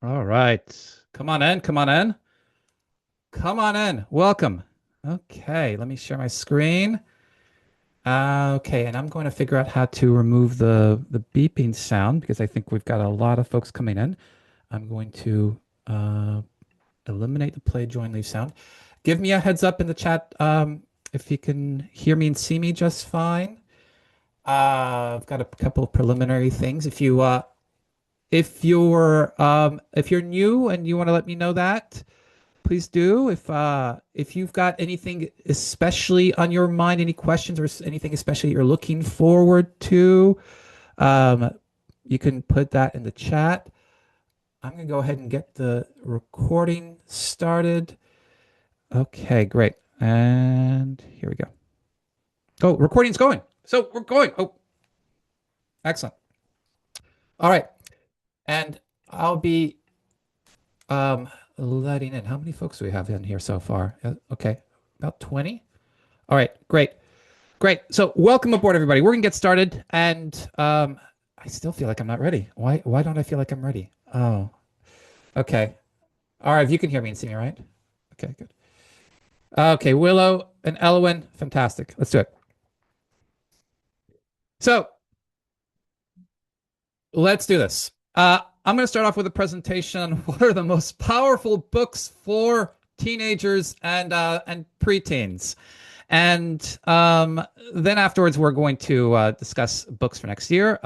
All right. Come on in. Come on in. Come on in. Welcome. Okay, let me share my screen. Okay, and I'm going to figure out how to remove the beeping sound because I think we've got a lot of folks coming in. I'm going to uh, eliminate the play, join, leave sound. Give me a heads up in the chat if you can hear me and see me just fine. I've got a couple of preliminary things. If you're new and you want to let me know that, please do. If you've got anything especially on your mind, any questions or anything especially you're looking forward to, um, you can put that in the chat. I'm gonna go ahead and get the recording started. Okay, great. And here we go. Oh, recording's going. So we're going. Oh, excellent. All right. And I'll be letting in. How many folks do we have in here so far? Okay, about 20. All right, great. Great. So welcome aboard, everybody. We're gonna get started, and I still feel like I'm not ready. Why don't I feel like I'm ready? Oh, okay. All right, if you can hear me and see me, right? Okay, good. Okay, Willow and Elwyn, fantastic. Let's do it. So let's do this. I'm going to start off with a presentation on what are the most powerful books for teenagers and preteens. And then afterwards, we're going to discuss books for next year.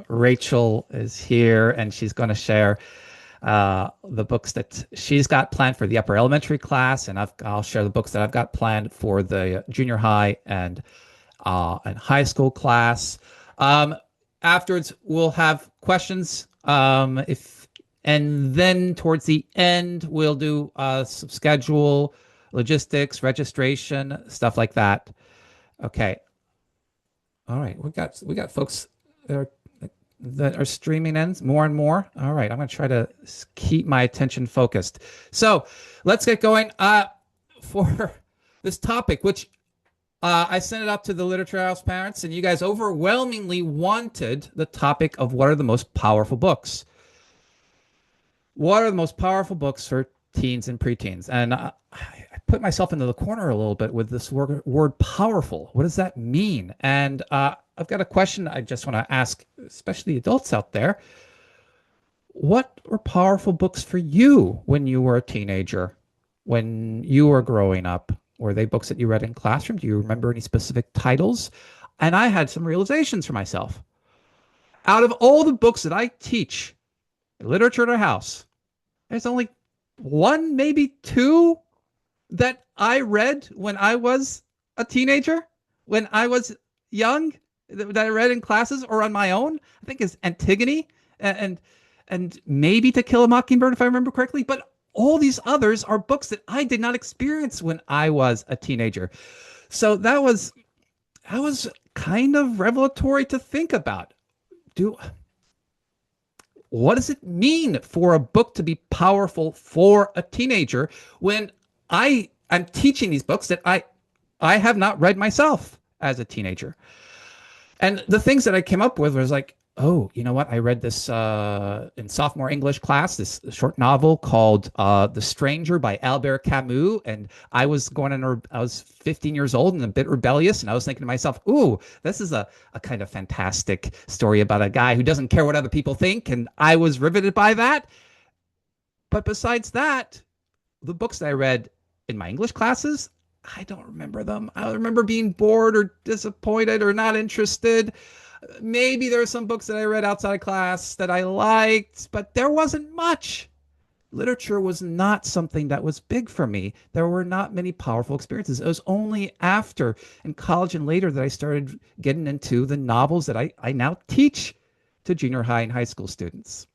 Rachel is here, and she's going to share the books that she's got planned for the upper elementary class, and I'll share the books that I've got planned for the junior high and high school class. Afterwards, we'll have questions. If and then towards the end, we'll do some schedule, logistics, registration, stuff like that. Okay. All right. We got folks that are that are streaming in more and more. All right. I'm going to try to keep my attention focused. So let's get going for this topic, which I sent it up to the Literature House parents, and you guys overwhelmingly wanted the topic of what are the most powerful books. What are the most powerful books for teens and preteens? And I put myself into the corner a little bit with this word powerful. What does that mean? And I've got a question I just want to ask, especially adults out there. What were powerful books for you when you were a teenager, when you were growing up? Were they books that you read in classroom? Do you remember any specific titles? And I had some realizations for myself. Out of all the books that I teach, literature at our house, there's only one, maybe two that I read when I was a teenager, when I was young, that I read in classes or on my own. I think is Antigone and and maybe To Kill a Mockingbird, if I remember correctly. But all these others are books that I did not experience when I was a teenager. So that was kind of revelatory to think about. Do What does it mean for a book to be powerful for a teenager when I'm teaching these books that I have not read myself as a teenager? And the things that I came up with was like, oh, you know what? I read this in sophomore English class, this short novel called The Stranger by Albert Camus. And I was 15 years old and a bit rebellious. And I was thinking to myself, ooh, this is a kind of fantastic story about a guy who doesn't care what other people think. And I was riveted by that. But besides that, the books that I read in my English classes, I don't remember them. I remember being bored or disappointed or not interested. Maybe there were some books that I read outside of class that I liked, but there wasn't much. Literature was not something that was big for me. There were not many powerful experiences. It was only after in college and later that I started getting into the novels that I now teach to junior high and high school students.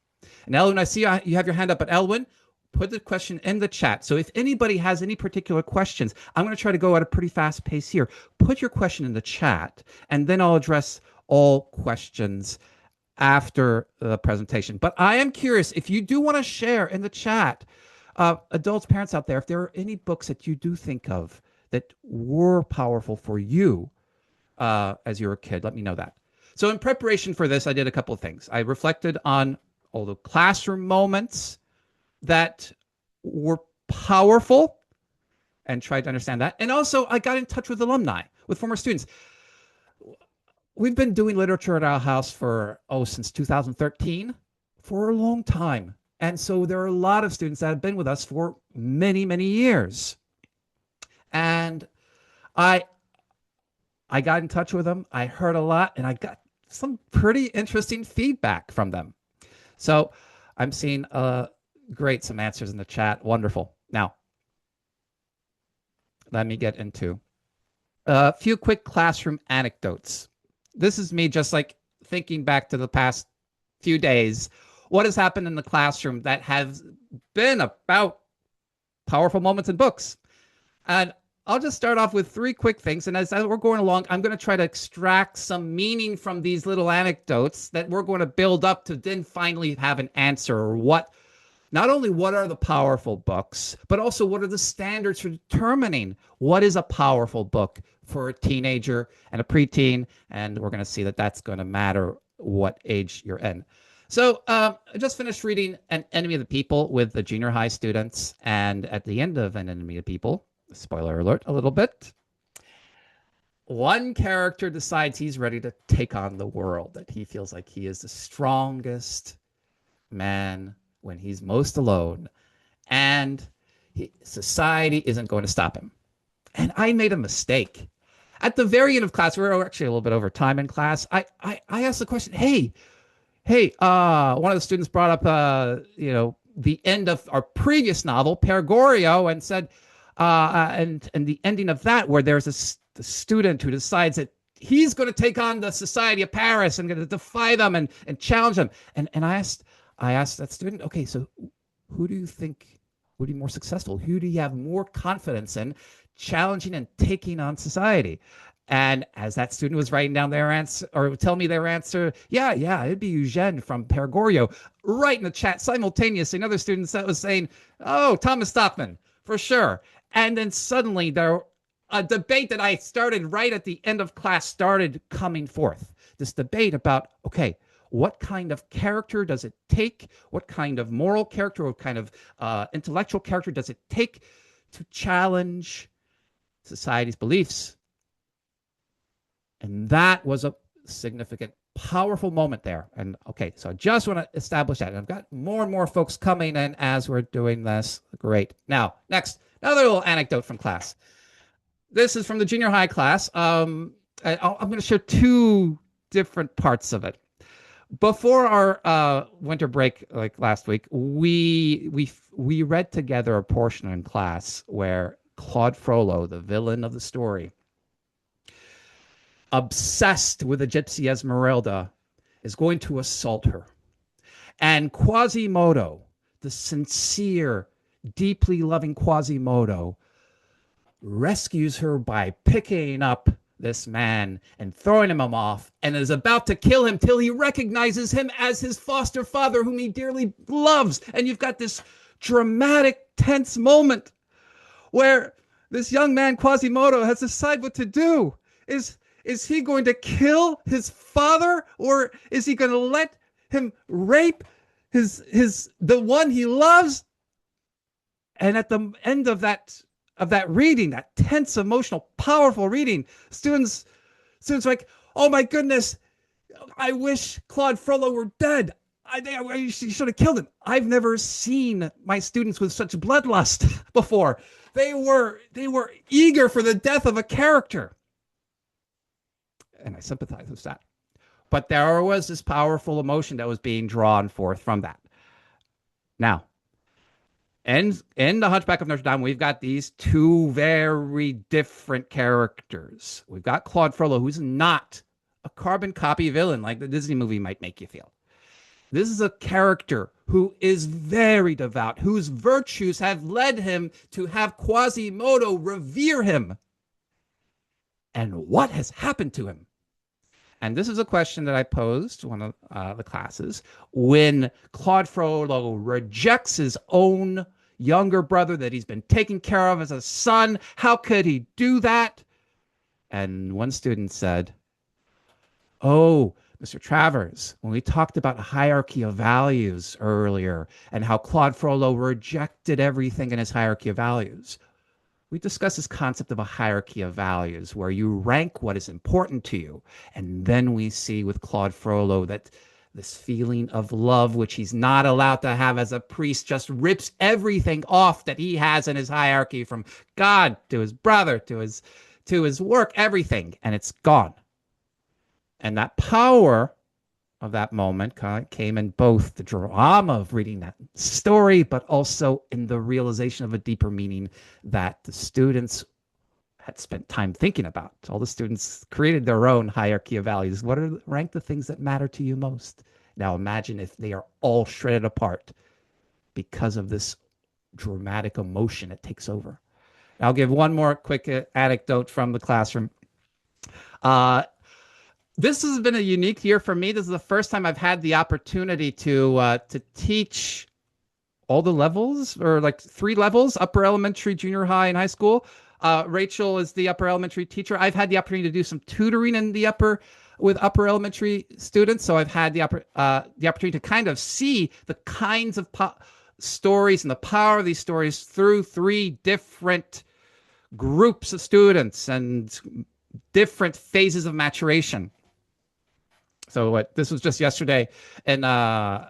And Elwyn, I see you have your hand up, but Elwyn, put the question in the chat. So if anybody has any particular questions, I'm going to try to go at a pretty fast pace here. Put your question in the chat, and then I'll address all questions after the presentation. But I am curious if you do want to share in the chat, adults, parents out there, if there are any books that you do think of that were powerful for you as you were a kid, let me know that. So in preparation for this, I did a couple of things. I reflected on all the classroom moments that were powerful and tried to understand that. And also, I got in touch with alumni, with former students. We've been doing literature at our house for, since 2013, for a long time. And so there are a lot of students that have been with us for many, many years. And I I got in touch with them. I heard a lot and I got some pretty interesting feedback from them. So I'm seeing great, some answers in the chat. Wonderful. Now, let me get into a few quick classroom anecdotes. This is me just like thinking back to the past few days. What has happened in the classroom that has been about powerful moments in books? And I'll just start off with three quick things. And as we're going along, I'm going to try to extract some meaning from these little anecdotes that we're going to build up to then finally have an answer, or what, not only what are the powerful books, but also what are the standards for determining what is a powerful book for a teenager and a preteen. And we're going to see that that's going to matter what age you're in. So I just finished reading An Enemy of the People with the junior high students. And at the end of An Enemy of the People, spoiler alert a little bit, one character decides he's ready to take on the world, that he feels like he is the strongest man when he's most alone, and society isn't going to stop him. And I made a mistake. At the very end of class, we were actually a little bit over time in class, I asked the question, hey, one of the students brought up, the end of our previous novel, Pergorio, and said, and the ending of that, where there's the student who decides that he's going to take on the society of Paris and going to defy them and challenge them. And I asked that student, okay, so who do you think would be more successful? Who do you have more confidence in challenging and taking on society? And as that student was writing down their answer, or telling me their answer, yeah, it'd be Eugene from Pergorio. Right in the chat, simultaneously, another student that was saying, oh, Thomas Stockman, for sure. And then suddenly a debate that I started right at the end of class started coming forth. This debate about, okay, what kind of character does it take? What kind of moral character, what kind of intellectual character does it take to challenge society's beliefs? And that was a significant, powerful moment there. And okay, so I just want to establish that. And I've got more and more folks coming in as we're doing this. Great. Now, next, another little anecdote from class. This is from the junior high class. I'm going to share two different parts of it. Before our winter break, like last week, we read together a portion in class where Claude Frollo, the villain of the story, obsessed with the gypsy Esmeralda, is going to assault her. And Quasimodo, the sincere, deeply loving Quasimodo, rescues her by picking up this man and throwing him off, and is about to kill him till he recognizes him as his foster father, whom he dearly loves. And you've got this dramatic, tense moment where this young man, Quasimodo, has to decide what to do. Is he going to kill his father, or is he going to let him rape the one he loves? And at the end of that reading, that tense, emotional, powerful reading, students are like, oh my goodness, I wish Claude Frollo were dead. I think I should have killed him. I've never seen my students with such bloodlust before. They were eager for the death of a character. And I sympathize with that. But there was this powerful emotion that was being drawn forth from that. Now, in The Hunchback of Notre Dame, we've got these two very different characters. We've got Claude Frollo, who's not a carbon copy villain like the Disney movie might make you feel. This is a character who is very devout, whose virtues have led him to have Quasimodo revere him. And what has happened to him? And this is a question that I posed to one of the classes. When Claude Frollo rejects his own younger brother that he's been taking care of as a son, how could he do that? And one student said, oh, Mr. Travers, when we talked about hierarchy of values earlier and how Claude Frollo rejected everything in his hierarchy of values, we discussed this concept of a hierarchy of values where you rank what is important to you. And then we see with Claude Frollo that this feeling of love, which he's not allowed to have as a priest, just rips everything off that he has in his hierarchy, from God to his brother to his work, everything, and it's gone. And that power of that moment came in both the drama of reading that story, but also in the realization of a deeper meaning that the students had spent time thinking about. All the students created their own hierarchy of values. What are rank the things that matter to you most? Now imagine if they are all shredded apart because of this dramatic emotion that takes over. I'll give one more quick anecdote from the classroom. This has been a unique year for me. This is the first time I've had the opportunity to teach all the levels, or like 3 levels: upper elementary, junior high, and high school. Rachel is the upper elementary teacher. I've had the opportunity to do some tutoring in the upper elementary students, so I've had the opportunity to kind of see the kinds of stories and the power of these stories through 3 different groups of students and different phases of maturation. So this was just yesterday in my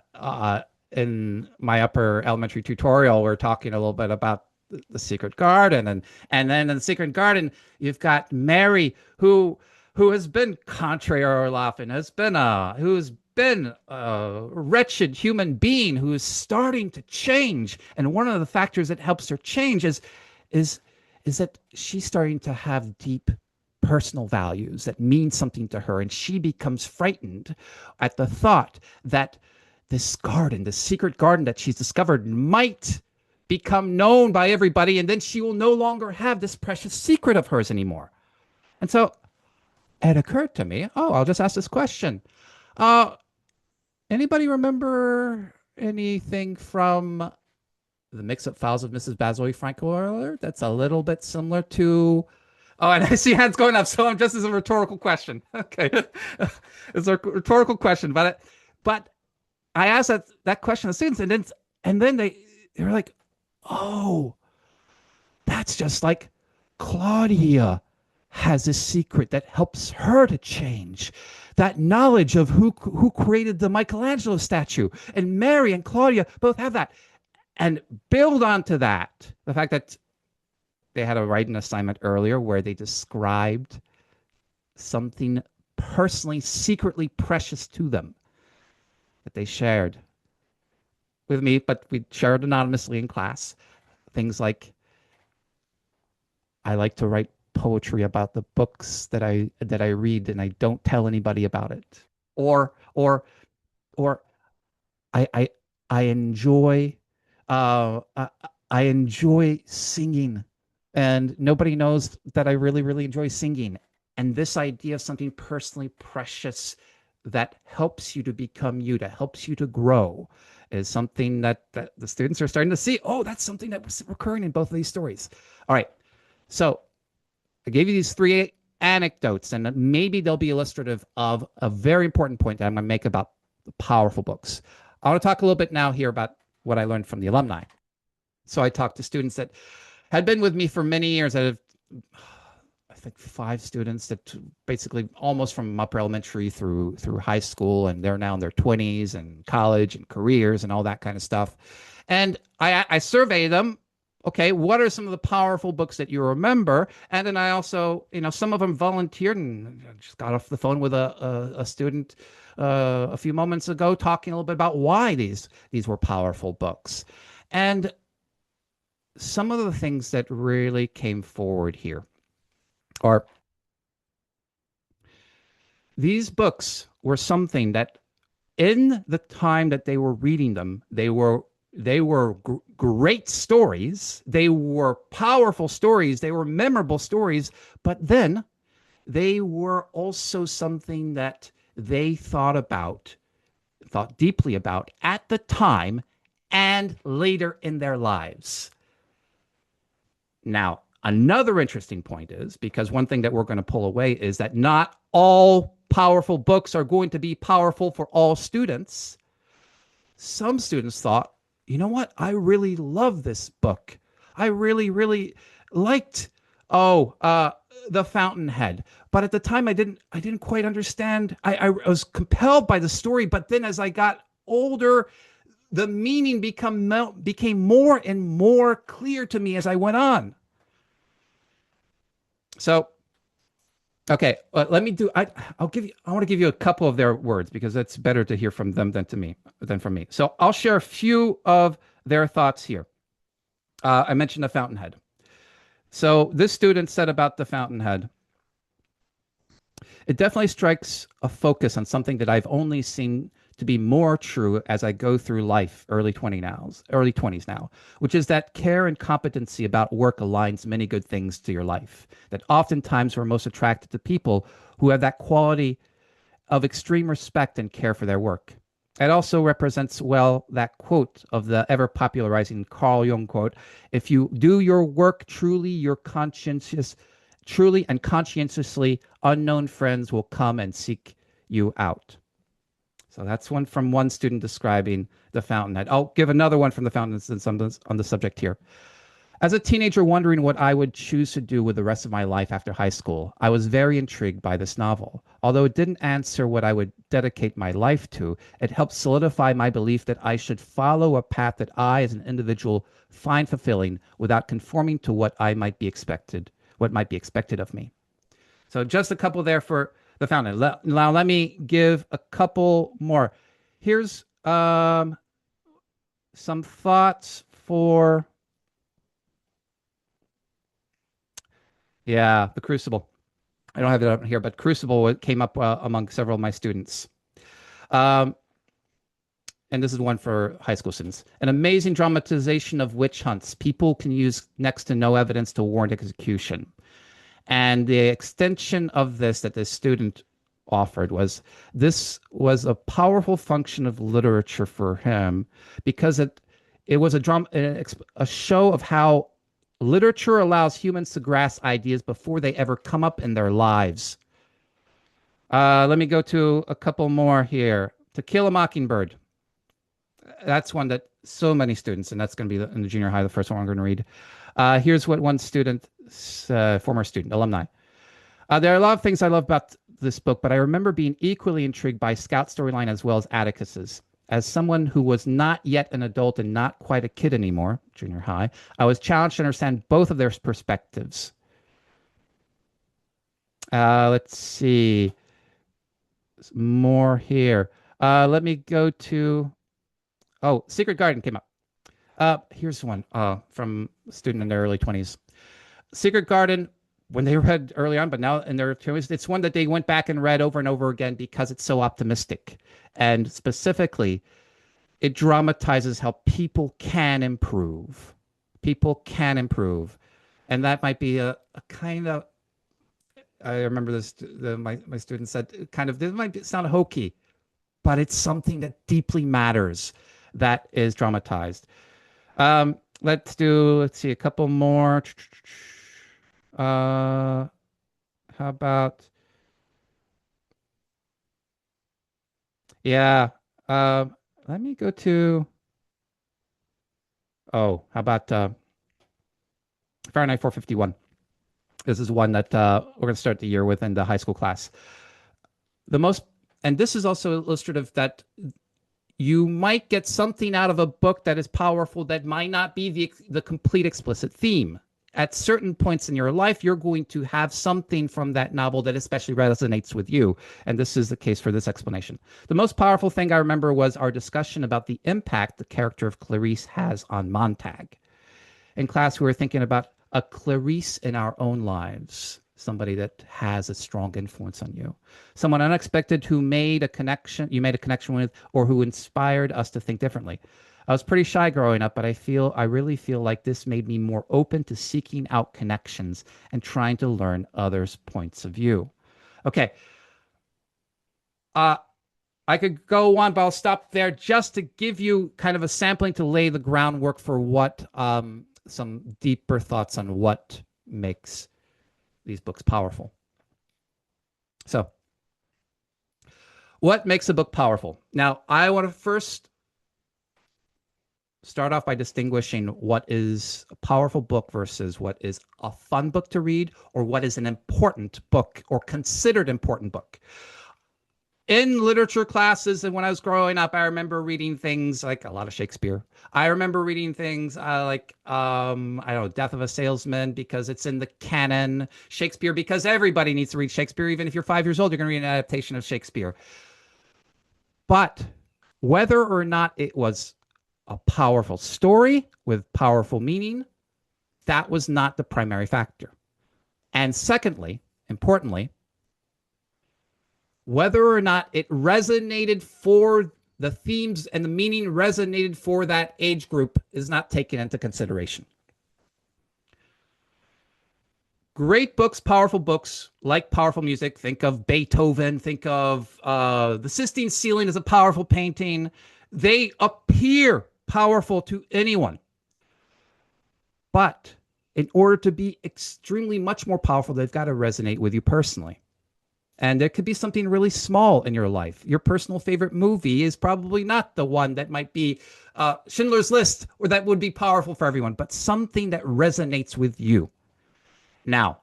upper elementary tutorial. We're talking a little bit about the Secret Garden, and then in the Secret Garden, you've got Mary, who has been contrary or laughing, who's been a wretched human being who is starting to change, and one of the factors that helps her change is that she's starting to have deep personal values that mean something to her, and she becomes frightened at the thought that this garden, the secret garden that she's discovered, might become known by everybody, and then she will no longer have this precious secret of hers anymore. And so it occurred to me, I'll just ask this question. Anybody remember anything from the Mix-Up Files of Mrs. Basil E. Frankenheimer that's a little bit similar to... Oh, and I see hands going up, so I'm just as a rhetorical question. Okay. It's a rhetorical question, but I asked that question to students, and then they were like, oh, that's just like Claudia has a secret that helps her to change. That knowledge of who created the Michelangelo statue, and Mary and Claudia both have that. And build onto that, the fact that they had to write an assignment earlier where they described something personally, secretly precious to them that they shared with me, but we shared anonymously in class. Things like, I like to write poetry about the books that I read, and I don't tell anybody about it. Or I enjoy I enjoy singing, and nobody knows that I really, really enjoy singing. And this idea of something personally precious that helps you to become you, that helps you to grow, is something that the students are starting to see. Oh, that's something that was recurring in both of these stories. All right. So I gave you these 3 anecdotes, and maybe they'll be illustrative of a very important point that I'm going to make about the powerful books. I want to talk a little bit now here about what I learned from the alumni. So I talked to students that had been with me for many years. I think 5 students that basically almost from upper elementary through high school, and they're now in their 20s and college and careers and all that kind of stuff. And I survey them. Okay, what are some of the powerful books that you remember? And then I also, some of them volunteered, and I just got off the phone with a student a few moments ago talking a little bit about why these were powerful books. And some of the things that really came forward here are these books were something that in the time that they were reading them, they were great stories. They were powerful stories. They were memorable stories. But then they were also something that they thought deeply about at the time and later in their lives. Now, another interesting point is, because one thing that we're going to pull away is that not all powerful books are going to be powerful for all students. Some students thought, you know what? I really love this book. I really, really liked, oh, The Fountainhead. But at the time, I didn't quite understand. I was compelled by the story, but then as I got older, the meaning became more and more clear to me as I went on. So, okay, let me do. I'll give you. I want to give you a couple of their words because it's better to hear from them than from me. So I'll share a few of their thoughts here. I mentioned the Fountainhead. So this student said about the Fountainhead, it definitely strikes a focus on something that I've only seen to be more true as I go through life, early 20s now, which is that care and competency about work aligns many good things to your life. That oftentimes we're most attracted to people who have that quality of extreme respect and care for their work. It also represents well that quote of the ever popularizing Carl Jung quote, if you do your work truly, your conscientious, truly and conscientiously, unknown friends will come and seek you out. So that's one from one student describing the Fountainhead. I'll give another one from the Fountainhead on the subject here. As a teenager wondering what I would choose to do with the rest of my life after high school, I was very intrigued by this novel. Although it didn't answer what I would dedicate my life to, it helped solidify my belief that I should follow a path that I, as an individual, find fulfilling without conforming to what might be expected of me. So just a couple there for the Fountain. Now let me give a couple more. Here's some thoughts for, yeah, the Crucible. I don't have it up here, but Crucible came up among several of my students. And this is one for high school students. An amazing dramatization of witch hunts. People can use next to no evidence to warrant execution. And the extension of this that this student offered was this was a powerful function of literature for him because it was a show of how literature allows humans to grasp ideas before they ever come up in their lives. Let me go to a couple more here. To Kill a Mockingbird. That's one that so many students, and that's going to be in the junior high, the first one I'm going to read. Here's what one student, former student, alumni. There are a lot of things I love about this book, but I remember being equally intrigued by Scout's storyline as well as Atticus's. As someone who was not yet an adult and not quite a kid anymore, junior high, I was challenged to understand both of their perspectives. Let's see. More here. Let me go to, oh, Secret Garden came up. Here's one from a student in their early 20s. Secret Garden, when they read early on, but now in their 20s, it's one that they went back and read over and over again because it's so optimistic. And specifically, it dramatizes how people can improve. People can improve. And that might be a kind of, I remember this, my student said, kind of, this might sound hokey, but it's something that deeply matters that is dramatized. Let's see, a couple more. How about, yeah, let me go to, how about Fahrenheit 451. This is one that we're going to start the year with in the high school class. And this is also illustrative that you might get something out of a book that is powerful that might not be the complete explicit theme. At certain points in your life, you're going to have something from that novel that especially resonates with you. And this is the case for this explanation. The most powerful thing I remember was our discussion about the impact the character of Clarice has on Montag. In class, we were thinking about a Clarice in our own lives, somebody that has a strong influence on you, someone unexpected who you made a connection with, or who inspired us to think differently. I was pretty shy growing up, but I really feel like this made me more open to seeking out connections and trying to learn others' points of view. Okay. I could go on, but I'll stop there just to give you kind of a sampling to lay the groundwork for what some deeper thoughts on what makes these books powerful. So What makes a book powerful? Now, I want to first start off by distinguishing what is a powerful book versus what is a fun book to read, or what is an important book or considered important book. In literature classes and when I was growing up, I remember reading things like a lot of Shakespeare. I remember reading things like I don't know, Death of a Salesman because it's in the canon. Shakespeare because everybody needs to read Shakespeare. Even if you're 5 years old, you're going to read an adaptation of Shakespeare. But whether or not it was a powerful story with powerful meaning, that was not the primary factor. And secondly, importantly, whether or not it resonated for the themes and the meaning resonated for that age group is not taken into consideration. Great books, powerful books, like powerful music. Think of Beethoven. Think of the Sistine Ceiling as a powerful painting. They appear powerful to anyone. But in order to be extremely much more powerful, they've got to resonate with you personally. And there could be something really small in your life. Your personal favorite movie is probably not the one that might be Schindler's List, or that would be powerful for everyone, but something that resonates with you. Now,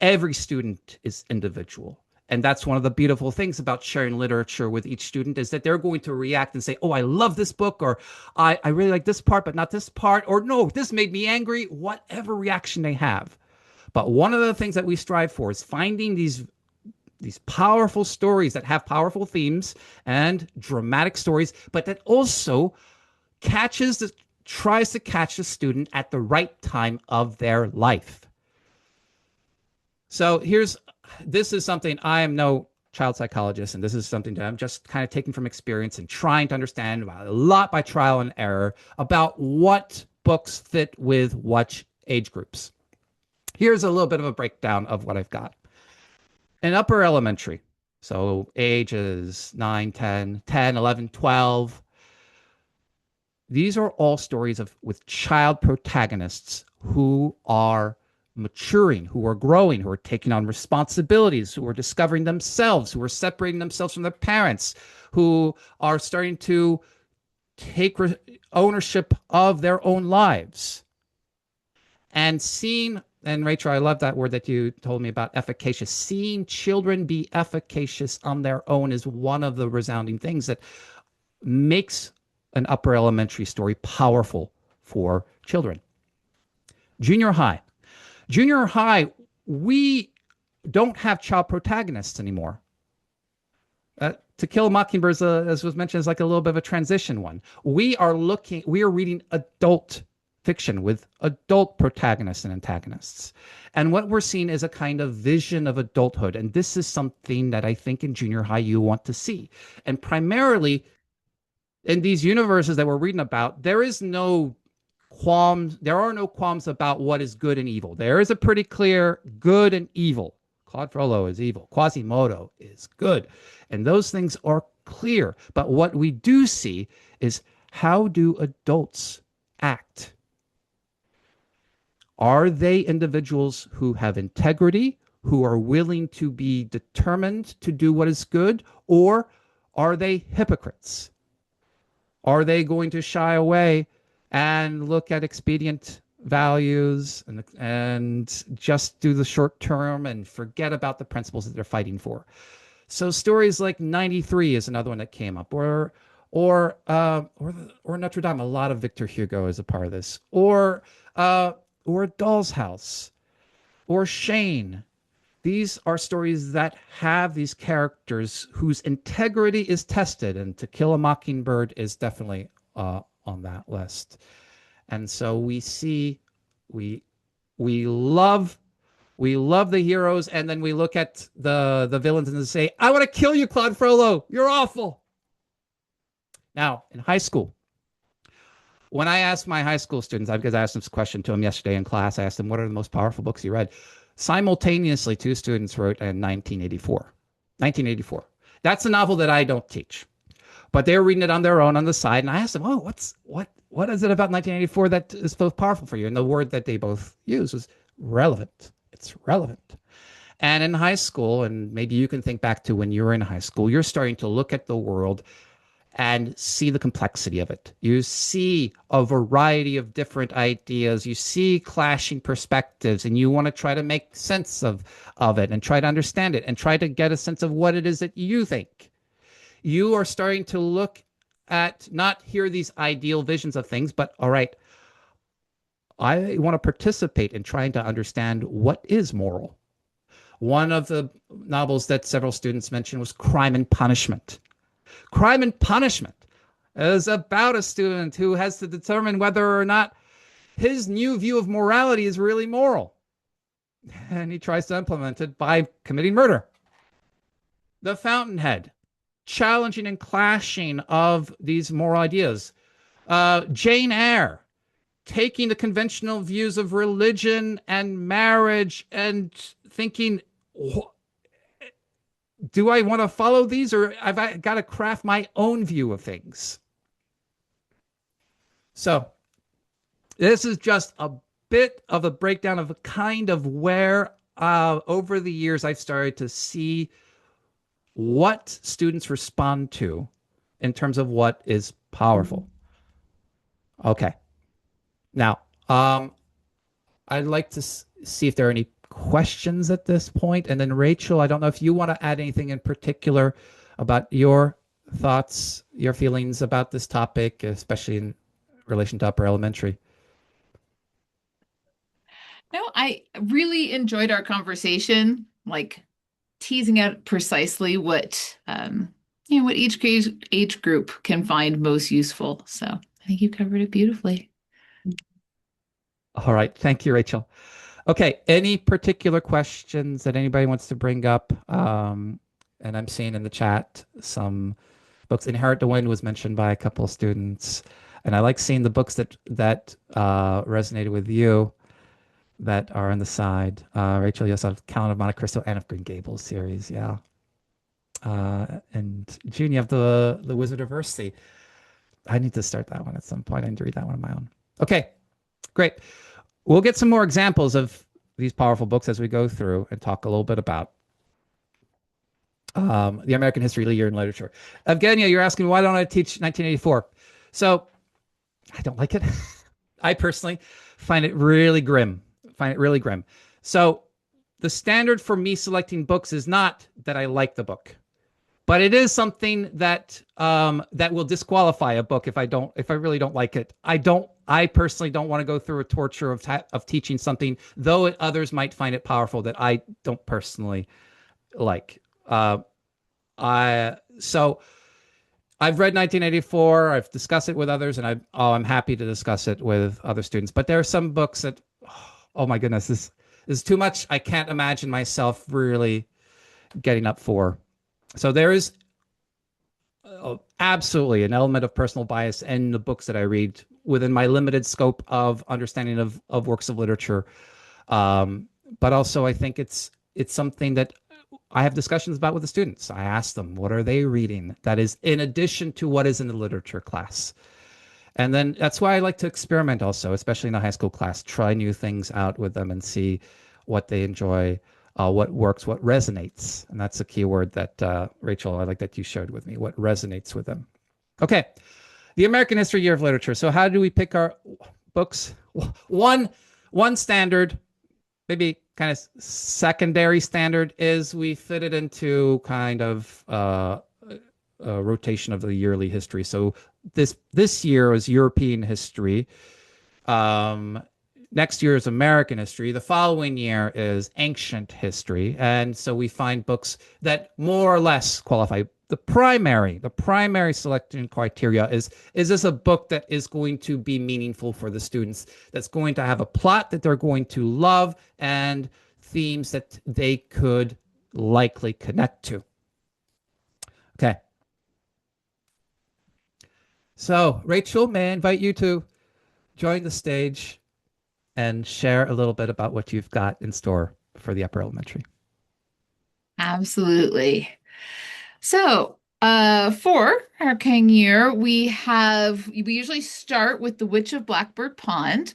every student is individual. And that's one of the beautiful things about sharing literature with each student, is that they're going to react and say, oh, I love this book, or I really like this part, but not this part, or no, this made me angry, whatever reaction they have. But one of the things that we strive for is finding these powerful stories that have powerful themes and dramatic stories, but that also tries to catch the student at the right time of their life. So this is something, I am no child psychologist, and this is something that I'm just kind of taking from experience and trying to understand a lot by trial and error about what books fit with what age groups. Here's a little bit of a breakdown of what I've got. In upper elementary, so ages 9, 10, 11, 12, these are all stories with child protagonists who are maturing, who are growing, who are taking on responsibilities, who are discovering themselves, who are separating themselves from their parents, who are starting to take ownership of their own lives. And Rachel, I love that word that you told me about, efficacious. Seeing children be efficacious on their own is one of the resounding things that makes an upper elementary story powerful for children. Junior high, we don't have child protagonists anymore. To Kill a Mockingbird, as was mentioned, is like a little bit of a transition one. We are reading adult fiction with adult protagonists and antagonists. And what we're seeing is a kind of vision of adulthood. And this is something that I think in junior high you want to see. And primarily in these universes that we're reading about, there are no qualms about what is good and evil. There is a pretty clear good and evil. Claude Frollo is evil. Quasimodo is good. And those things are clear. But what we do see is, how do adults act? Are they individuals who have integrity, who are willing to be determined to do what is good, or are they hypocrites? Are they going to shy away and look at expedient values and just do the short term and forget about the principles that they're fighting for? So stories like 93 is another one that came up, or Notre Dame. A lot of Victor Hugo is a part of this, or Doll's House, or Shane. These are stories that have these characters whose integrity is tested, and To Kill a Mockingbird is definitely on that list. And so we love the heroes, and then we look at the villains and say, I want to kill you, Claude Frollo. You're awful. Now, in high school, when I asked my high school students, because I asked this question to them yesterday in class, I asked them, what are the most powerful books you read? Simultaneously, two students wrote in 1984. 1984. That's a novel that I don't teach. But they're reading it on their own on the side. And I asked them, oh, what is it about 1984 that is so powerful for you? And the word that they both used was relevant. It's relevant. And in high school, and maybe you can think back to when you were in high school, you're starting to look at the world and see the complexity of it. You see a variety of different ideas. You see clashing perspectives, and you want to try to make sense of it and try to understand it and try to get a sense of what it is that you think. You are starting to look at not here these ideal visions of things, but all right, I want to participate in trying to understand what is moral. One of the novels that several students mentioned was Crime and Punishment. Crime and Punishment is about a student who has to determine whether or not his new view of morality is really moral. And he tries to implement it by committing murder. The Fountainhead, challenging and clashing of these moral ideas. Jane Eyre, taking the conventional views of religion and marriage and thinking, do I want to follow these, or have I got to craft my own view of things? So this is just a bit of a breakdown of a kind of where over the years I've started to see what students respond to in terms of what is powerful. Okay. Now, I'd like to see if there are any questions at this point. And then Rachel, I don't know if you want to add anything in particular about your thoughts, your feelings about this topic, especially in relation to upper elementary. No, I really enjoyed our conversation, like teasing out precisely what each age group can find most useful. So I think you covered it beautifully. All right. Thank you, Rachel. Okay. Any particular questions that anybody wants to bring up? And I'm seeing in the chat some books. Inherit the Wind was mentioned by a couple of students. And I like seeing the books that resonated with you that are on the side. Rachel, you also have Count of Monte Cristo and of Green Gables series. Yeah. And June, you have the Wizard of Earthsea. I need to start that one at some point. I need to read that one on my own. Okay, great. We'll get some more examples of these powerful books as we go through and talk a little bit about the American history year in literature. Evgenia, you're asking why don't I teach 1984? So I don't like it. I personally find it really grim. So the standard for me selecting books is not that I like the book, but it is something that that will disqualify a book if I really don't like it. I personally don't want to go through a torture of teaching something, though others might find it powerful, that I don't personally like. So I've read 1984. I've discussed it with others, and I'm happy to discuss it with other students. But there are some books that, oh my goodness, this is too much. I can't imagine myself really getting up for. So there is absolutely an element of personal bias in the books that I read within my limited scope of understanding of works of literature. But also, I think it's something that I have discussions about with the students. I ask them, what are they reading? That is in addition to what is in the literature class. And then that's why I like to experiment also, especially in a high school class, try new things out with them and see what they enjoy, what works, what resonates. And that's a key word that, Rachel, I like that you shared with me, what resonates with them. Okay, the American History Year of Literature. So how do we pick our books? One standard, maybe kind of secondary standard, is we fit it into kind of a rotation of the yearly history. So this year is European history. Next year is American history. The following year is ancient history. And so we find books that more or less qualify. The primary selection criteria is this a book that is going to be meaningful for the students, that's going to have a plot that they're going to love and themes that they could likely connect to. Okay. So, Rachel, may I invite you to join the stage and share a little bit about what you've got in store for the upper elementary? Absolutely. So, for our King year, we usually start with The Witch of Blackbird Pond,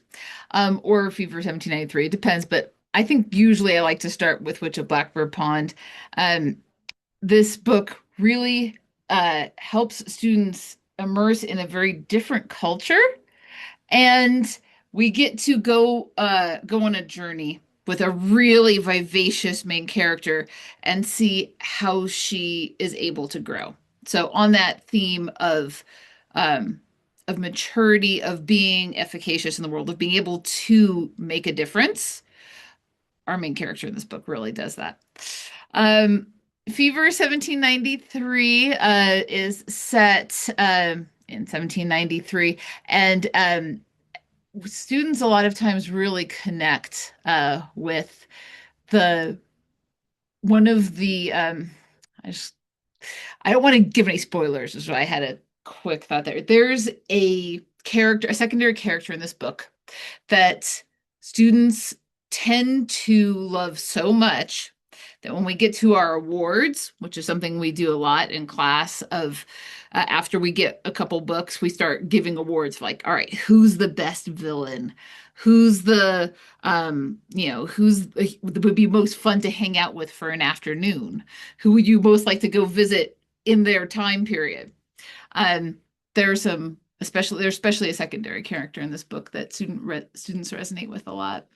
or Fever 1793, it depends, but I think usually I like to start with Witch of Blackbird Pond. Um, this book really helps students immerse in a very different culture, and we get to go on a journey with a really vivacious main character and see how she is able to grow. So on that theme um, of maturity, of being efficacious in the world, of being able to make a difference, our main character in this book really does that. Um, Fever 1793 is set in 1793, and students a lot of times really connect with the one of the I just I don't want to give any spoilers, so I had a quick thought there. There's a character, a secondary character in this book that students tend to love so much that when we get to our awards, which is something we do a lot in class, of after we get a couple books, we start giving awards like, all right, who's the best villain? Who's the who's would be most fun to hang out with for an afternoon? Who would you most like to go visit in their time period? Um, there's some there's especially a secondary character in this book that students resonate with a lot.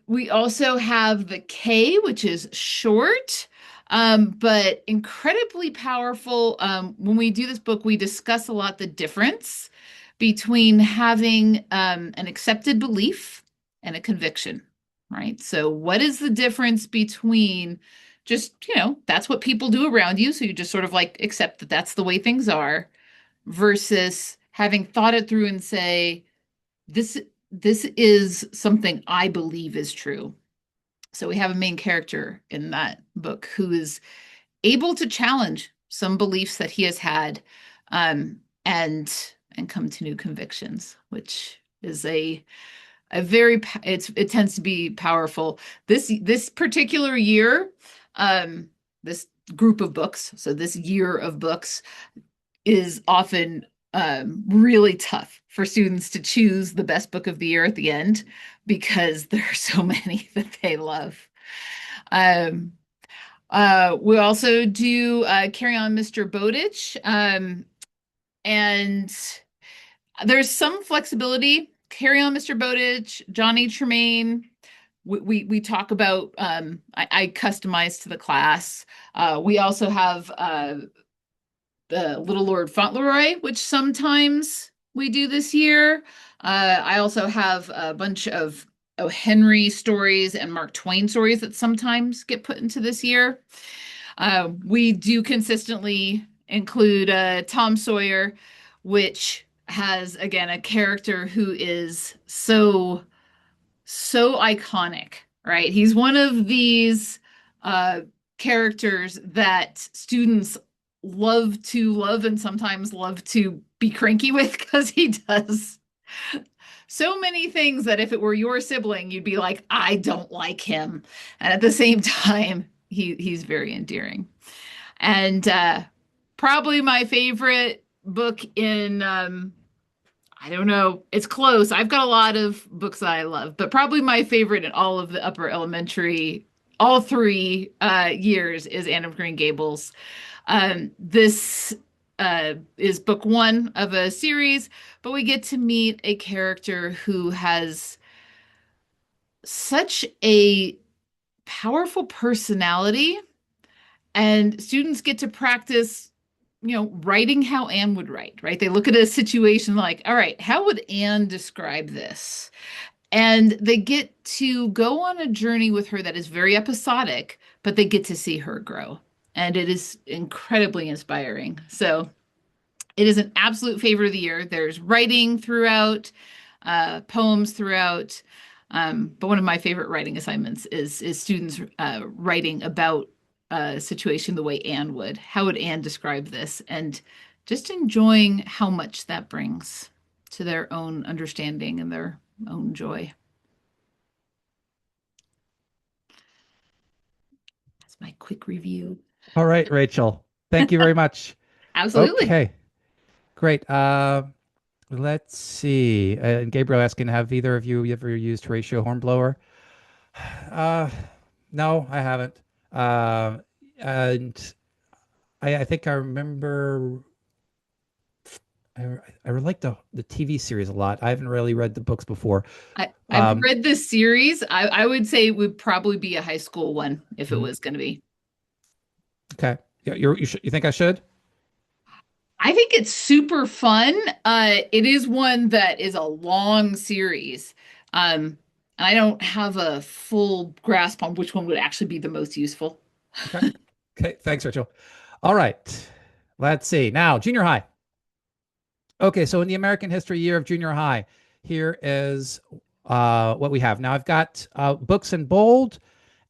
We also have the K, which is short, but incredibly powerful. When we do this book, we discuss a lot the difference between having an accepted belief and a conviction, right? So, what is the difference between just, that's what people do around you, so you just sort of like accept that that's the way things are, versus having thought it through and say, this this is something I believe is true. So we have a main character in that book who is able to challenge some beliefs that he has had, um, and come to new convictions, which is a very it tends to be powerful. This particular year, this group of books, so this year of books is often really tough for students to choose the best book of the year at the end because there are so many that they love. Um, we also do Carry On, Mr. Bowditch, and there's some flexibility. Carry On, Mr. Bowditch, Johnny Tremaine. We talk about I customize to the class. We also have the Little Lord Fauntleroy, which sometimes we do this year. I also have a bunch of O. Henry stories and Mark Twain stories that sometimes get put into this year. We do consistently include Tom Sawyer, which has, again, a character who is so iconic, right? He's one of these uh, characters that students love and sometimes love to be cranky with because he does so many things that if it were your sibling, you'd be like, I don't like him. And at the same time, he's very endearing. And probably my favorite book in I don't know. It's close. I've got a lot of books that I love, but probably my favorite in all of the upper elementary, all three years, is Anne of Green Gables. This is book one of a series, but we get to meet a character who has such a powerful personality, and students get to practice, writing how Anne would write, right? They look at a situation like, all right, how would Anne describe this? And they get to go on a journey with her that is very episodic, but they get to see her grow. And it is incredibly inspiring. So it is an absolute favorite of the year. There's writing throughout, poems throughout. But one of my favorite writing assignments is students writing about a situation the way Anne would. How would Anne describe this? And just enjoying how much that brings to their own understanding and their own joy. That's my quick review. All right, Rachel. Thank you very much. Absolutely. Okay, great. Let's see. And Gabriel asking, have either of you ever used Horatio Hornblower? Uh, no, I haven't. And I think I remember. I like the TV series a lot. I haven't really read the books before. I've Um, read this series. I would say it would probably be a high school one if it mhm. was going to be. Okay. Yeah, you think I should? I think it's super fun. It is one that is a long series. I don't have a full grasp on which one would actually be the most useful. Okay. Okay. Thanks, Rachel. All right. Let's see. Now, junior high. Okay, so in the American history year of junior high, here is what we have. Now I've got books in bold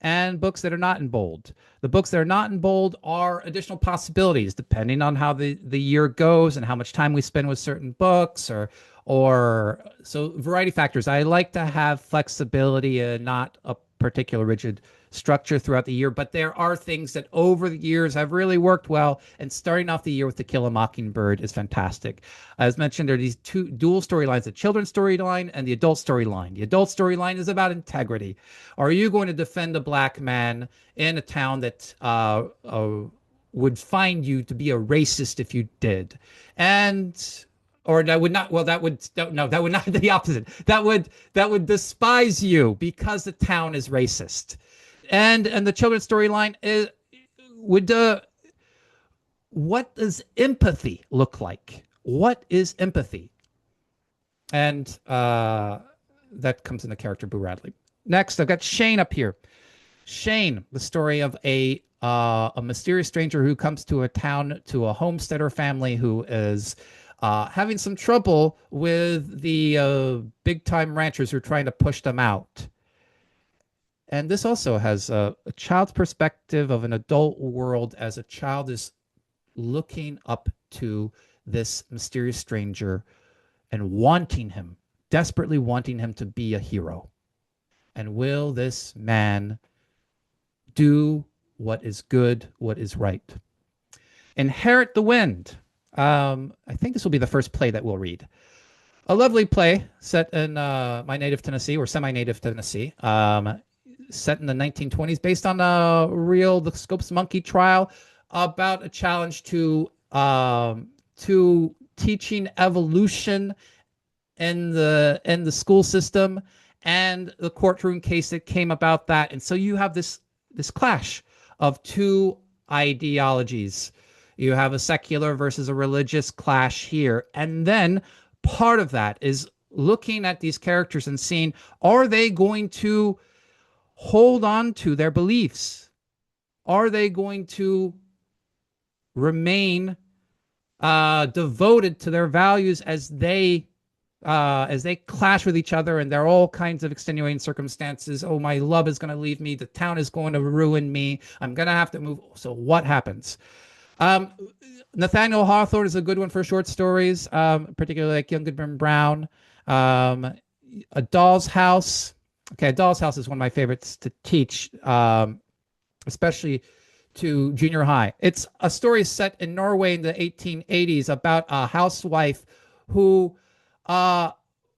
and books that are not in bold. The books that are not in bold are additional possibilities depending on how the year goes and how much time we spend with certain books or so variety factors. I like to have flexibility and not a particular rigid structure throughout the year, but there are things that over the years have really worked well. And starting off the year with To Kill a Mockingbird is fantastic. As mentioned, there are these two dual storylines, the children's storyline and the adult storyline. The adult storyline is about integrity. Are you going to defend a black man in a town that would find you to be a racist if you did? And or that would not, well, that would no, that would not be the opposite. That would despise you because the town is racist. And the children's storyline is would what does empathy look like? What is empathy? And that comes in the character Boo Radley. Next, I've got Shane up here. Shane, the story of a mysterious stranger who comes to a town to a homesteader family who is having some trouble with the big time ranchers who are trying to push them out. And this also has a child's perspective of an adult world as a child is looking up to this mysterious stranger and wanting him, desperately wanting him to be a hero. And will this man do what is good, what is right? Inherit the Wind. I think this will be the first play that we'll read. A lovely play set in my native Tennessee or semi-native Tennessee, set in the 1920s, based on a real the Scopes Monkey trial about a challenge to teaching evolution in the school system and the courtroom case that came about that. And so you have this clash of two ideologies. You have a secular versus a religious clash here. And then part of that is looking at these characters and seeing, are they going to hold on to their beliefs? Are they going to remain devoted to their values as they clash with each other, and there are all kinds of extenuating circumstances. Oh, my love is going to leave me. The town is going to ruin me. I'm going to have to move. So what happens? Um, Nathaniel Hawthorne is a good one for short stories, particularly like Young Goodman Brown. Um, a Doll's House. Okay, A Doll's House is one of my favorites to teach, especially to junior high. It's a story set in Norway in the 1880s about a housewife who uh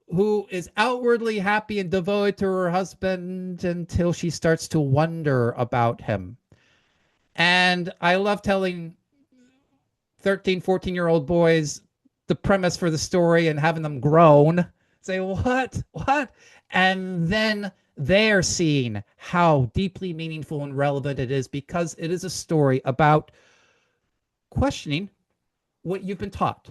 who is outwardly happy and devoted to her husband until she starts to wonder about him. And I love telling 13, 14-year-old boys the premise for the story and having them groan, say, what? And then they're seeing how deeply meaningful and relevant it is because it is a story about questioning what you've been taught.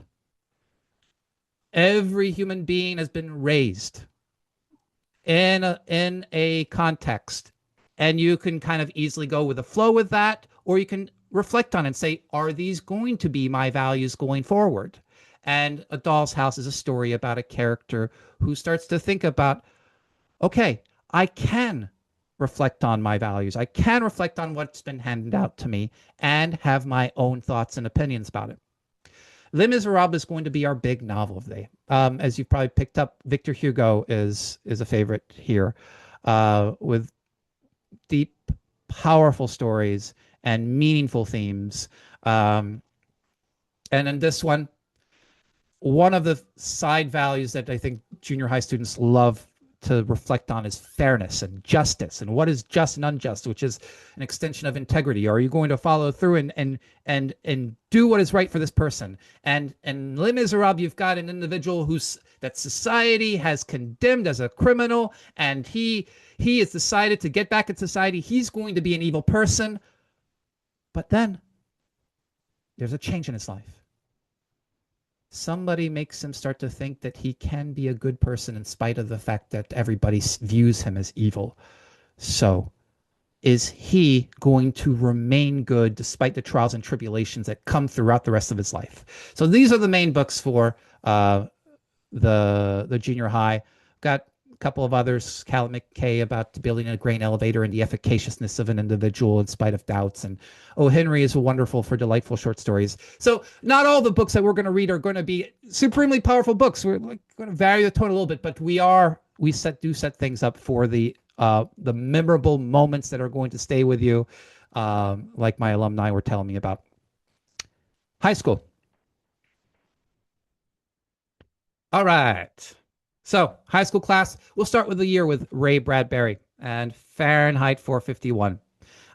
Every human being has been raised in a context, and you can kind of easily go with the flow with that, or you can reflect on it and say, are these going to be my values going forward? And A Doll's House is a story about a character who starts to think about, okay, I can reflect on my values. I can reflect on what's been handed out to me and have my own thoughts and opinions about it. Les Miserables is going to be our big novel of the day. As you've probably picked up, Victor Hugo is a favorite here, with deep, powerful stories and meaningful themes. Um, and in this one of the side values that I think junior high students love to reflect on is fairness and justice, and what is just and unjust, which is an extension of integrity. Are you going to follow through and do what is right for this person? And in Les Miserables, you've got an individual who's that society has condemned as a criminal, and he has decided to get back in society. He's going to be an evil person, but then there's a change in his life. Somebody makes him start to think that he can be a good person in spite of the fact that everybody views him as evil. So, is he going to remain good despite the trials and tribulations that come throughout the rest of his life? So these are the main books for the junior high. Got a couple of others, Cal McKay about building a grain elevator and the efficaciousness of an individual in spite of doubts. And O. Henry is wonderful for delightful short stories. So not all the books that we're going to read are going to be supremely powerful books. We're going to vary the tone a little bit, but we set things up for the memorable moments that are going to stay with you, like my alumni were telling me about. High school. All right. So, high school class, we'll start with the year with Ray Bradbury and Fahrenheit 451.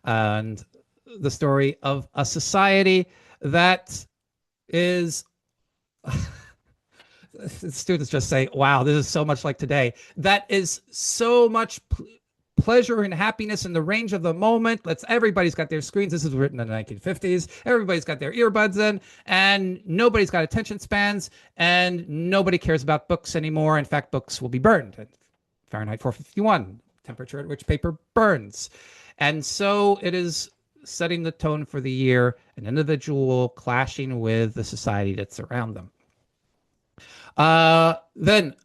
And the story of a society that is students just say, wow, this is so much like today. That is so much pleasure and happiness in the range of the moment. Everybody's got their screens. This is written in the 1950s. Everybody's got their earbuds in, and nobody's got attention spans, and nobody cares about books anymore. In fact, books will be burned. Fahrenheit 451, temperature at which paper burns. And so it is setting the tone for the year, an individual clashing with the society that's around them. Then,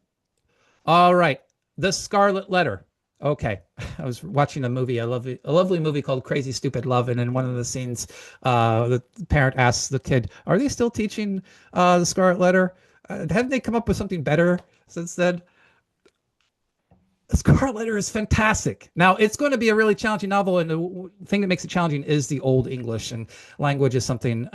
all right, The Scarlet Letter. Okay, I was watching a movie, a lovely movie called Crazy Stupid Love, and in one of the scenes, the parent asks the kid, "Are they still teaching The Scarlet Letter? Haven't they come up with something better since then?" The Scarlet Letter is fantastic. Now, it's going to be a really challenging novel, and the thing that makes it challenging is the Old English, and language is something.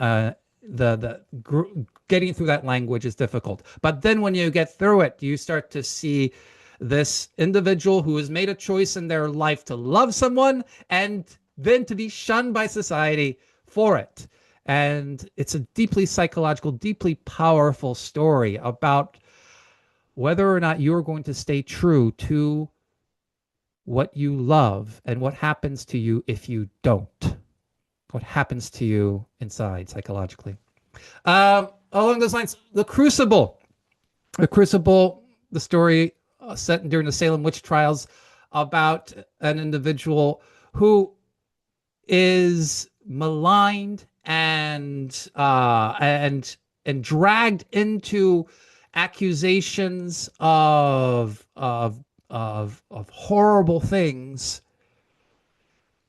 Getting through that language is difficult. But then when you get through it, you start to see this individual who has made a choice in their life to love someone and then to be shunned by society for it. And it's a deeply psychological, deeply powerful story about whether or not you're going to stay true to what you love and what happens to you if you don't. What happens to you inside psychologically. Along those lines, The Crucible. The Crucible, the story set during the Salem witch trials about an individual who is maligned and dragged into accusations of horrible things.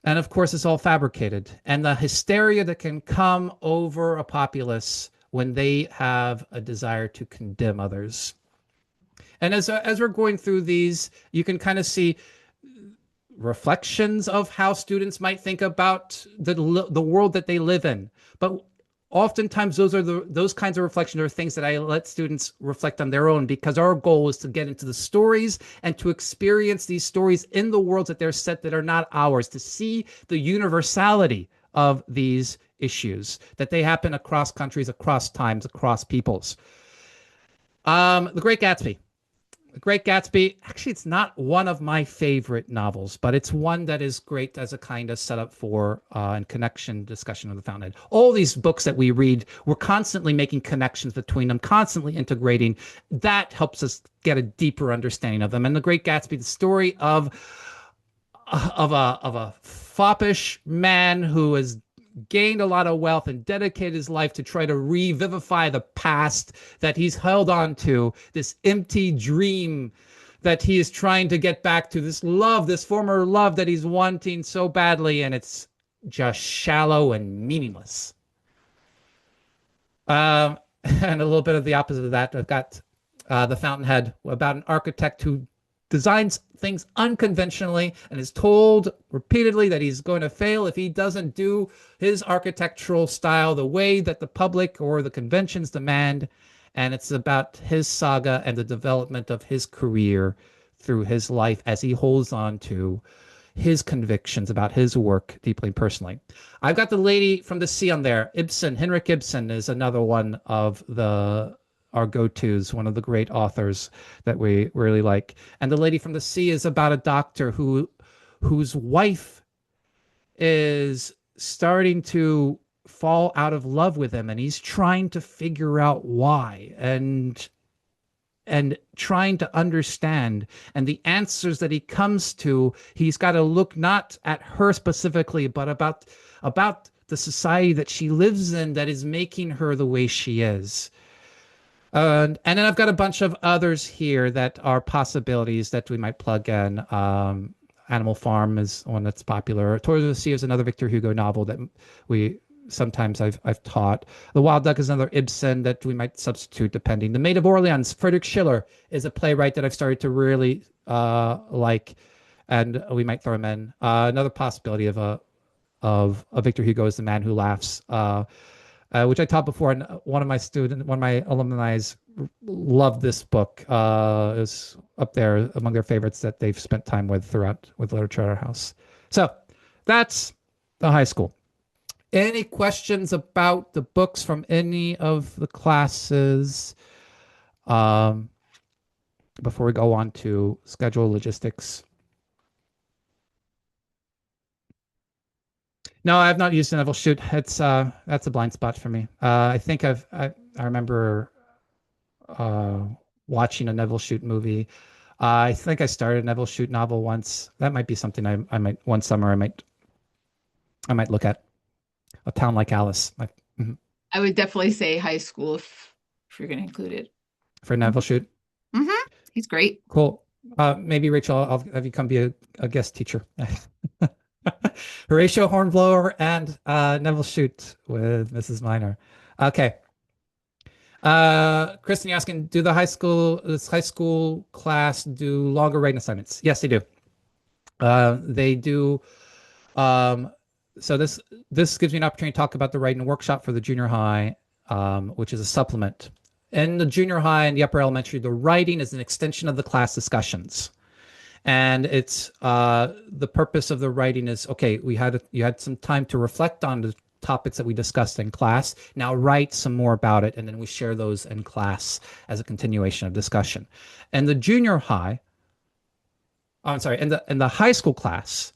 And of course, it's all fabricated. And the hysteria that can come over a populace when they have a desire to condemn others. And as we're going through these, you can kind of see reflections of how students might think about the world that they live in. But oftentimes those kinds of reflections are things that I let students reflect on their own, because our goal is to get into the stories and to experience these stories in the worlds that they're set that are not ours, to see the universality of these issues, that they happen across countries, across times, across peoples. The Great Gatsby. The Great Gatsby, actually, it's not one of my favorite novels, but it's one that is great as a kind of setup for and connection discussion of the Fountainhead. All these books that we read, we're constantly making connections between them, constantly integrating. That helps us get a deeper understanding of them. And The Great Gatsby, the story of a foppish man who has gained a lot of wealth and dedicated his life to try to revivify the past that he's held on to, this empty dream that he is trying to get back to, this love, this former love that he's wanting so badly, and it's just shallow and meaningless. And a little bit of the opposite of that, I've got The Fountainhead, about an architect who designs things unconventionally and is told repeatedly that he's going to fail if he doesn't do his architectural style the way that the public or the conventions demand. And it's about his saga and the development of his career through his life as he holds on to his convictions about his work deeply and personally. I've got The Lady from the Sea on there. Ibsen, Henrik Ibsen is another one of the our go-tos, one of the great authors that we really like. And The Lady from the Sea is about a doctor whose wife is starting to fall out of love with him, and he's trying to figure out why, and trying to understand. And the answers that he comes to, he's got to look not at her specifically, but about the society that she lives in that is making her the way she is. And then I've got a bunch of others here that are possibilities that we might plug in. Animal Farm is one that's popular. Tours of the Sea is another Victor Hugo novel that we sometimes I've taught. The Wild Duck is another Ibsen that we might substitute depending. The Maid of Orleans, Friedrich Schiller, is a playwright that I've started to really like, and we might throw him in. Another possibility of Victor Hugo is The Man Who Laughs, which I taught before, and one of my alumni loved this book. Is up there among their favorites that they've spent time with throughout with Literature at our house. So that's the high school. Any questions about the books from any of the classes before we go on to schedule logistics? No, I have not used a Neville Shute. It's that's a blind spot for me. I think I remember uh, watching a Neville Shute movie. I think I started a Neville Shute novel once. That might be something I might one summer I might look at. A Town Like Alice. Mhm. I would definitely say high school if you're going to include it. For Neville Shute. Mm-hmm. He's great. Cool. Maybe Rachel, I'll have you come be a guest teacher. Horatio Hornblower and Neville Shute with Mrs. Minor. Okay. Kristen, you're asking, do this high school class do longer writing assignments? Yes, they do. They do. Um, so this gives me an opportunity to talk about the writing workshop for the junior high, which is a supplement. In the junior high and the upper elementary, the writing is an extension of the class discussions. And it's the purpose of the writing is, okay, you had some time to reflect on the topics that we discussed in class. Now write some more about it, and then we share those in class as a continuation of discussion. And the junior high, oh, I'm sorry, in the high school class,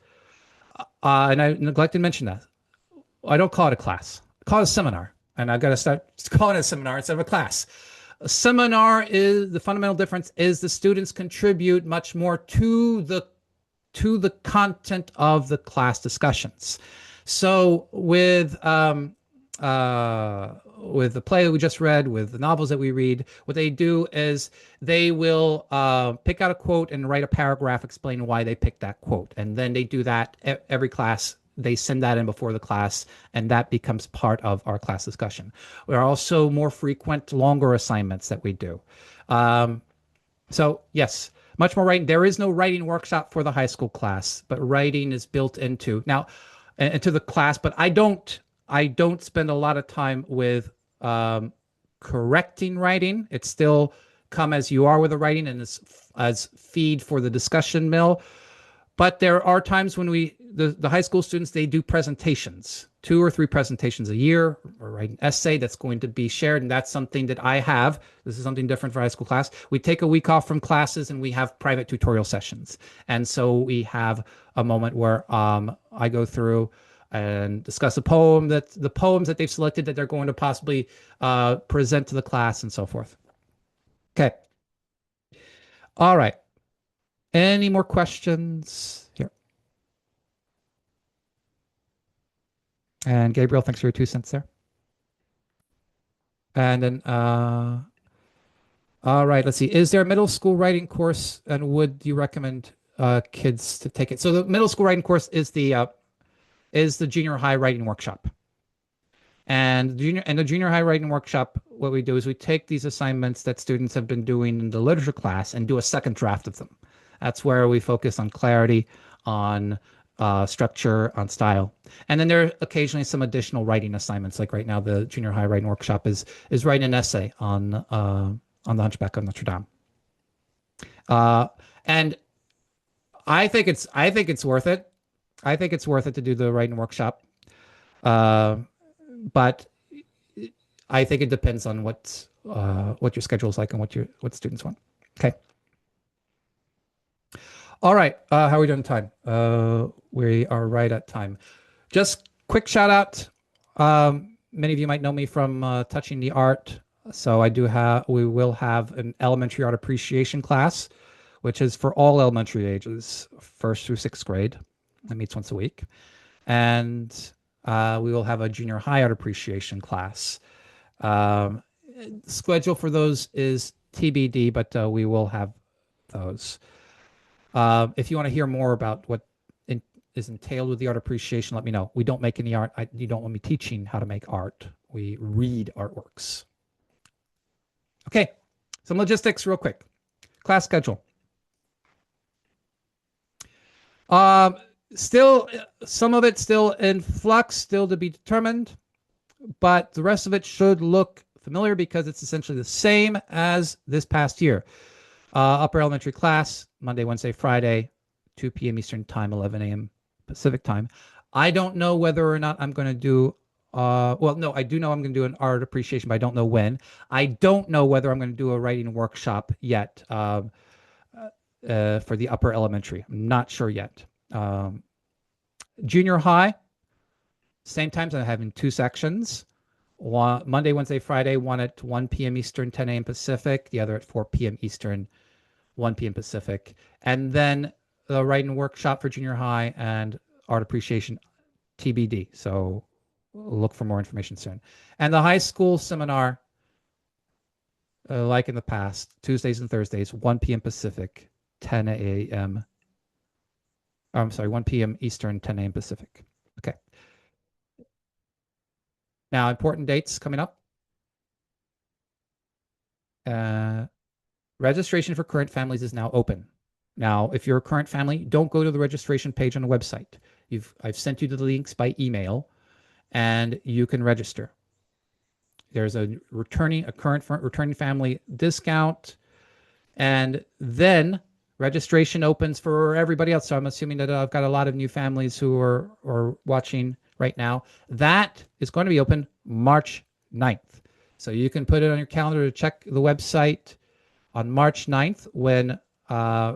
and I neglected to mention that, I don't call it a class. I call it a seminar. And I've got to start calling it a seminar instead of a class. A seminar is the fundamental difference is the students contribute much more to the content of the class discussions. So with the play that we just read, with the novels that we read, what they do is they will pick out a quote and write a paragraph explaining why they picked that quote. And then they do that every class. They send that in before the class, and that becomes part of our class discussion. There are also more frequent, longer assignments that we do. So yes, much more writing. There is no writing workshop for the high school class, but writing is built into the class. But I don't spend a lot of time with correcting writing. It's still come as you are with the writing, and as feed for the discussion mill. But there are times when the high school students, they do presentations, 2 or 3 presentations a year, or write an essay that's going to be shared. And that's something that I have. This is something different for high school class. We take a week off from classes and we have private tutorial sessions. And so we have a moment where I go through and discuss the poems that they've selected that they're going to possibly present to the class and so forth. Okay. All right. Any more questions here? And Gabriel, thanks for your 2 cents there. And then, all right, let's see. Is there a middle school writing course, and would you recommend kids to take it? So the middle school writing course is the junior high writing workshop. And the junior high writing workshop, what we do is we take these assignments that students have been doing in the literature class and do a second draft of them. That's where we focus on clarity, on structure, on style. And then there are occasionally some additional writing assignments. Like right now, the junior high writing workshop is writing an essay on the Hunchback of Notre Dame. And I think it's worth it. I think it's worth it to do the writing workshop. Uh, but I think it depends on what your schedule is like and what students want. Okay. All right. How are we doing time? We are right at time. Just quick shout out. Many of you might know me from Touching the Art. So we will have an elementary art appreciation class, which is for all elementary ages, first through sixth grade. That meets once a week. And we will have a junior high art appreciation class. Um, Schedule for those is TBD, but we will have those. If you want to hear more about what is entailed with the art appreciation, let me know. We don't make any art. You don't want me teaching how to make art. We read artworks. Okay, some logistics real quick. Class schedule. Um, Still, some of it still in flux, still to be determined, but the rest of it should look familiar because it's essentially the same as this past year. Upper elementary class, Monday, Wednesday, Friday, 2 p.m. Eastern Time, 11 a.m. Pacific Time. I don't know whether or not I'm going to do, well, no, I do know I'm going to do an art appreciation, but I don't know when. I don't know whether I'm going to do a writing workshop yet for the upper elementary. I'm not sure yet. Junior high, same times. I'm having two sections. One, Monday, Wednesday, Friday, one at 1 p.m. Eastern, 10 a.m. Pacific, the other at 4 p.m. Eastern, 1 p.m. Pacific. And then the writing workshop for junior high and art appreciation TBD. So look for more information soon. And the high school seminar, like in the past, Tuesdays and Thursdays, 1 p.m. Pacific, 10 a.m. I'm sorry, 1 p.m. Eastern, 10 a.m. Pacific. Okay. Now, important dates coming up. Registration for current families is now open. Now, if you're a current family, don't go to the registration page on the website. I've sent you the links by email, and you can register. There's a current returning family discount, and then registration opens for everybody else. So I'm assuming that I've got a lot of new families who are watching right now. That is going to be open March 9th. So you can put it on your calendar to check the website on March 9th when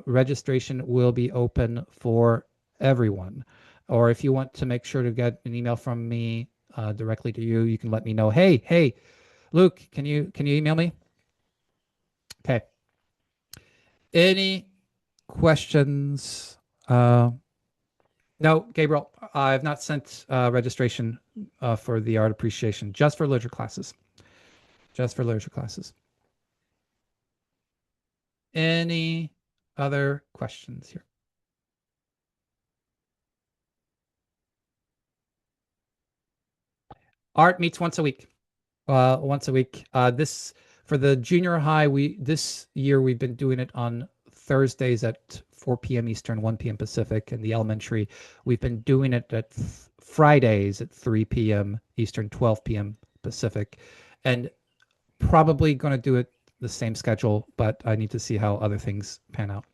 registration will be open for everyone. Or if you want to make sure to get an email from me directly to you, you can let me know. Hey, Luke, can you email me? Okay. Any questions? No, Gabriel, I've not sent registration for the art appreciation, just for literature classes. Just for literature classes. Any other questions here? Art meets once a week. Once a week. This for the junior high, this year we've been doing it on Thursdays at 4 p.m. Eastern, 1 p.m. Pacific, and the elementary we've been doing it at Fridays at 3 p.m. Eastern, 12 p.m. Pacific, and probably going to do it the same schedule, but I need to see how other things pan out.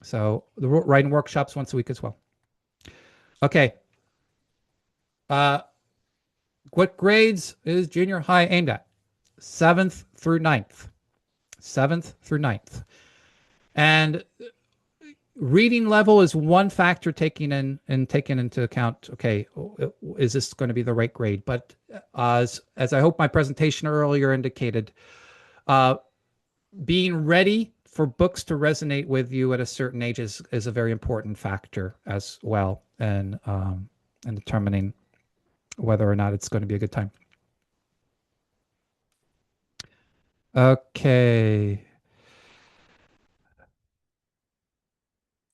So the writing workshops once a week as well. Okay. What grades is junior high aimed at? 7th through 9th. 7th through 9th. And reading level is one factor taking into account, okay, is this going to be the right grade? But as I hope my presentation earlier indicated, being ready for books to resonate with you at a certain age is a very important factor as well, and determining whether or not it's going to be a good time. Okay.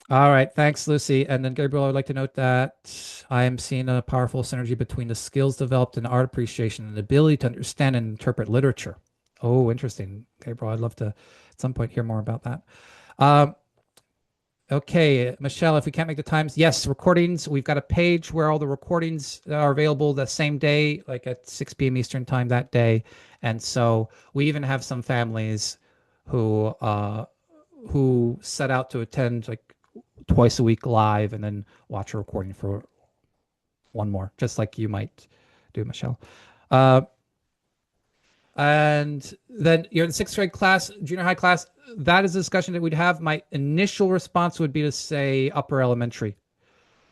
All right. Thanks, Lucy. And then Gabriel, I'd like to note that I am seeing a powerful synergy between the skills developed in art appreciation and the ability to understand and interpret literature. Oh, interesting. Gabriel, I'd love to at some point hear more about that. Okay, Michelle, if we can't make the times, yes, recordings. We've got a page where all the recordings are available the same day, like at 6 p.m. Eastern time that day. And so we even have some families who who set out to attend like twice a week live and then watch a recording for one more, just like you might do, Michelle. Uh, and then you're in sixth grade class, junior high class. That is a discussion that we'd have. My initial response would be to say upper elementary.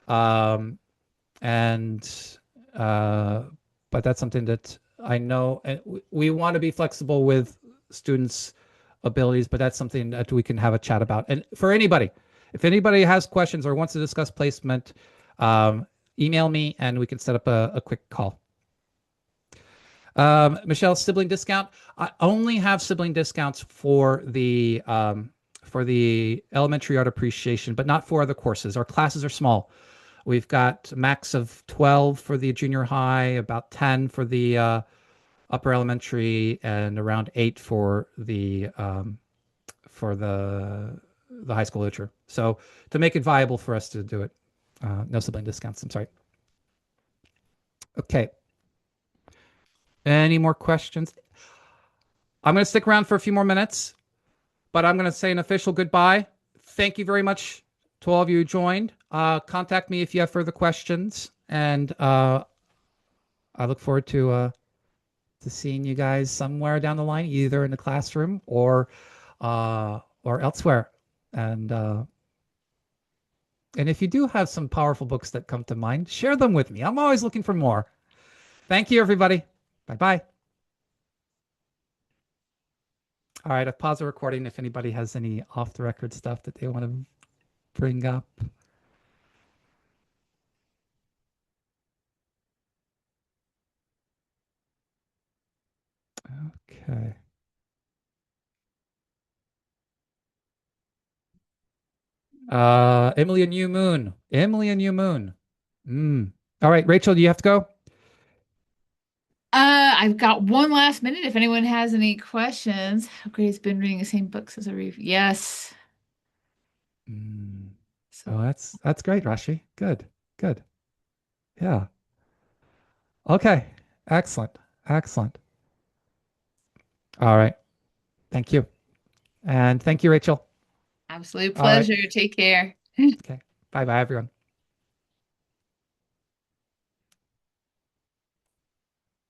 Um, and uh, but that's something that I know, and we want to be flexible with students' abilities, but that's something that we can have a chat about. And for anybody, if anybody has questions or wants to discuss placement, email me and we can set up a quick call. Michelle, sibling discount. I only have sibling discounts for the elementary art appreciation, but not for other courses. Our classes are small. We've got a max of 12 for the junior high, about 10 for the upper elementary, and around 8 for the high school literature. So to make it viable for us to do it, no sibling discounts. I'm sorry. Okay. Any more questions? I'm going to stick around for a few more minutes, but I'm going to say an official goodbye. Thank you very much to all of you who joined. Contact me if you have further questions, and I look forward to seeing you guys somewhere down the line, either in the classroom or elsewhere. And if you do have some powerful books that come to mind, share them with me. I'm always looking for more. Thank you, everybody. Bye bye. All right, I've paused the recording if anybody has any off the record stuff that they want to bring up. Okay. Emily and New Moon. Emily and New Moon. Mm. All right, Rachel, do you have to go? I've got one last minute if anyone has any questions. How great it's been reading the same books as a review. Yes. Mm. So Oh, that's great, Rashi. Good. Good. Yeah. Okay. Excellent. Excellent. All right. Thank you. And thank you, Rachel. absolute All right. pleasure. Take care. Okay. Bye bye, everyone.